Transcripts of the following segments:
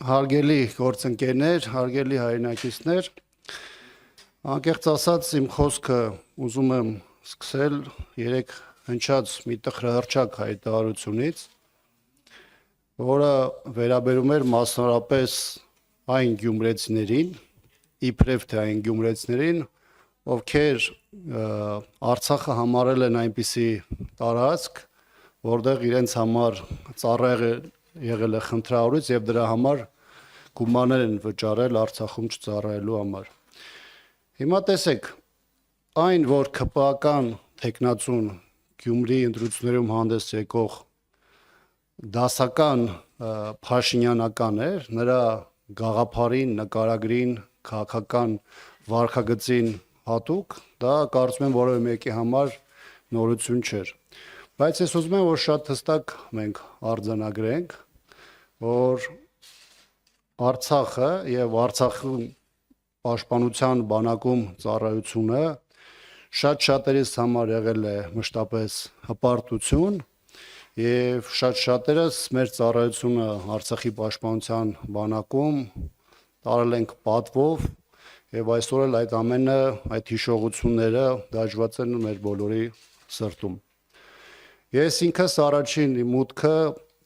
Հարգելի գործընկերներ, հարգելի հայրենակիցներ, անկեղծ ասած իմ խոսքը ուզում եմ սկսել երեք հնչած մի տխրահռչակ հայտարարությունից, որը վերաբերում էր մասնավորապես այն գյումրեցիներին, իբրև թե այն գյումրեցիներին, ովքեր Արցախը համարել են այնպիսի տարածք, որտեղ իրենց համար ծառայել եղել է խնդրահարույց եւ դրա համար գումարներ են վճարել Արցախում չծառայելու համար։ Հիմա տեսեք, այն որ ԿՊԱ-կան տեխնացուն Գյումրի ընտրություններում հանդես եկող դասական Փաշինյանական էր, նրա գաղափարին, նկարագրին, քաղաքական վարքագծին հատուկ, դա կարծում եմ որևէ մեկի համար նորություն չէր։ Բայց ես ուզում եմ, որ շատ հստակ մենք արձանագրենք, որ Արցախը եւ Արցախի պաշտպանության բանակում ծառայությունը շատ-շատերիս համար եղել է մշտապես հպարտություն եւ շատ-շատերս մեր ծառայությունը Արցախի պաշտպանության բանակում տարել ենք պատվով եւ այսօր էլ այդ ամենը, այդ հիշողությունները դաջված են մեր բոլորի սրտում։ Ես ինքս առաջին մուտքը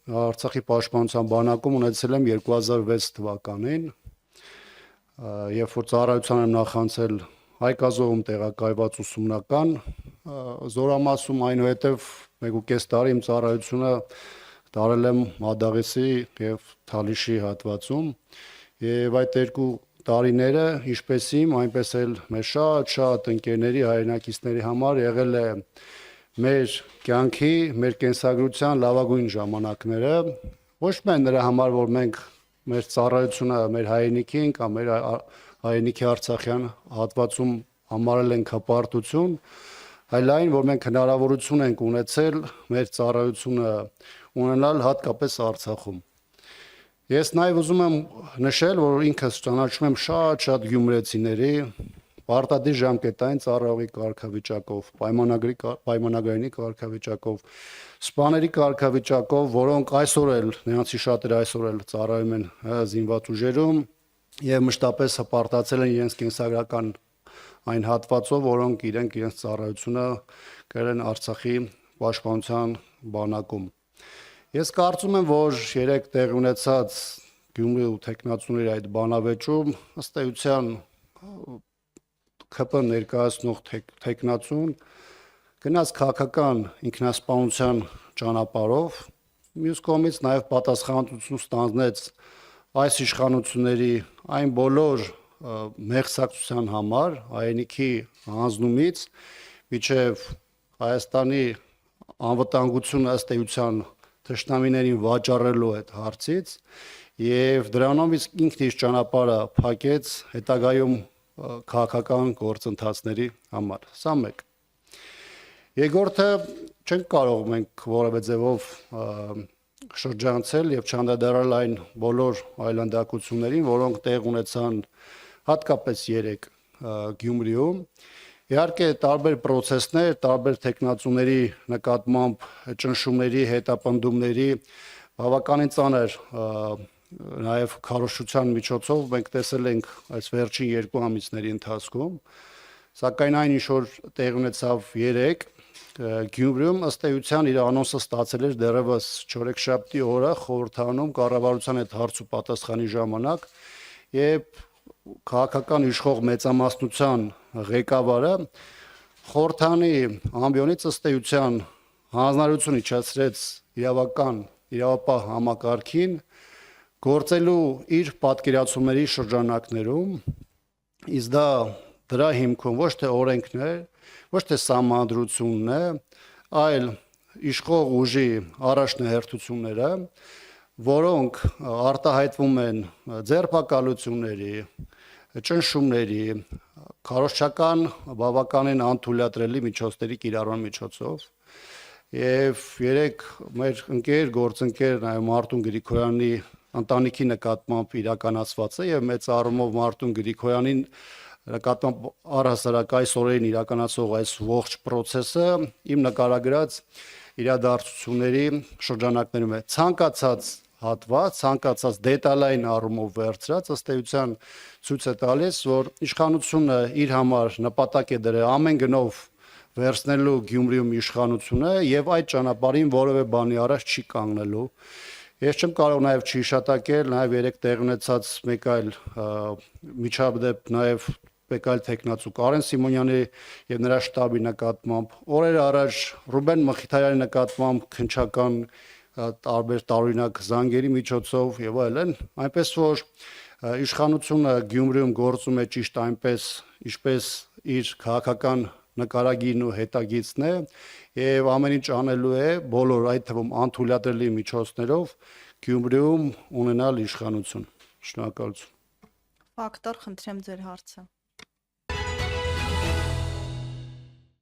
Արցախի պաշտպանության բանակում ունեցել եմ 2006 թվականին, երբ որ ծառայության եմ նախանցել Հայկազովում տեղակայված ուսումնական զորամասում, այնուհետև 1.5 տարի իմ ծառայությունը տարել եմ Մադաղեսի եւ Թալիշի հատվածում, եւ այդ երկու տարիները, ինչպես իմ, այնպես էլ մեր շատ ընկերների, հայրենակիցների համար եղել է մեր կյանքի, մեր կենսագրության լավագույն ժամանակները, ոչ միայն նրա համար, որ մենք մեր ծառայությունը մեր հայրենիքին կամ մեր հայրենիքի Արցախյան հատվածում համարել ենք հպարտություն, այլ այն, որ մենք հնարավորություն ենք ունեցել մեր ծառայությունը ունենալ հատկապես Արցախում։ Ես նաև ուզում եմ նշել, որ ինքս ճանաչում եմ շատ գյումրեցիների պարտադիր ժամկետային ծառայողի կարգավիճակով, պայմանագրերի կարգավիճակով, սպաների կարգավիճակով, որոնք այսօր էլ, նրանցի շատերը այսօր էլ ծառայում են զինված ուժերում եւ մշտապես հպարտացել են իրենց կենսագրական այն հատվածով, որոնք իրենց ծառայությունը կրել են Արցախի պաշտպանության բանակում։ Ես կարծում եմ, որ երեք տեղի ունեցած Գյումրի ու տեխնացուների այդ բանավեճում ըստ էության ԿՊ ներկայացնող տեխնացուն գնաց քաղաքական ինքնասպանության ճանապարհով, մյուս կողմից նաև պատասխանատվություն ստանձնեց այս իշխանությունների այն բոլոր մեղսակցության համար, հայրենիքի հանձնումից մինչև Հայաստանի անվտանգությունը ըստ էության թշնամիներին վաճառելու այդ հարցից եւ դրանով ինքն իր ճանապարհը փակեց հետագայում քաղաքական գործընթացների համար։ Սա մեկ։ Երկրորդը չենք կարող մենք որևէ ձևով շրջանցել եւ չանդրադառնալ այն բոլոր այլանդակություններին, որոնք տեղ ունեցան հատկապես երեք Գյումրիում։ Իհարկե տարբեր process-ներ, տարբեր տեխնացուների նկատմամբ ճնշումների, հետապնդումների բավականին ծանր նաև քարոզչության միջոցով մենք տեսել ենք այս վերջին 2 ամիսների ընթացքում, սակայն այն ինչ որ տեղի ունեցավ երեք Գյումրիում ըստ էության իր անոնսը ստացել էր դեռևս չորեքշաբթի օրը խորհրդանում կառավարության հետ հարց ու պատասխանի ժամանակ, երբ քաղաքական իշխող մեծամասնության ղեկավարը խորհրդանի ամբիոնից ըստ էության հանձնարարություն իջեցրեց իրավապահ համակարգին գործելու իր պատկերացումների շրջանակներում, իսկ դրա հիմքում ոչ թե օրենքն է, ոչ թե սահմանադրությունն է, այլ իշխող ուժի առաջնահերթությունները, որոնք արտահայտվում են ձերբակալությունների, ճնշումների, քարոզչական բավականին անթույլատրելի միջոցների կիրառման միջոցով եւ երեք մեր գործընկեր նաեւ Մարտուն Գրիգորյանի ընտանիքի նկատմամբ իրականացված է եւ մեծ առումով Մարտուն Գրիգորյանին նկատմամբ առհասարակ այս օրերին իրականացող այս ողջ process-ը իմ նկարագրած իրադարձությունների շրջանակներում է ցանկացած հատված ցանկացած դետալային առումով վերցրած ըստ էության ցույց է տալիս, որ իշխանությունը իր համար նպատակ է դրել ամեն գնով վերցնելու Գյումրիում իշխանությունը եւ այդ ճանապարհին որևէ բանի առաջ չի կանգնելու։ Ես չեմ կարող նաեւ չհիշատակել նաեւ երեք տեղ ունեցած մեկ այլ միջադեպ նաեւ մեկ այլ տեխնացու Կարեն Սիմոնյանի եւ նրա շտաբի նկատմամբ օրեր առաջ Ռուբեն Մխիթարյանի նկատմամբ քնչական տարբեր տարօրինակ զանգերի միջոցով եւ այլն, այնպես որ իշխանությունը Գյումրիում գործում է ճիշտ այնպես, ինչպես իր քաղաքական նկարագիրն ու հետագիծն է եւ ամեն ինչ անելու է բոլոր այդ թվում անթույլատրելի միջոցներով Գյումրիում ունենալ իշխանություն։ Շնորհակալություն։ Ֆակտոր, խնդրեմ ձեր հարցը։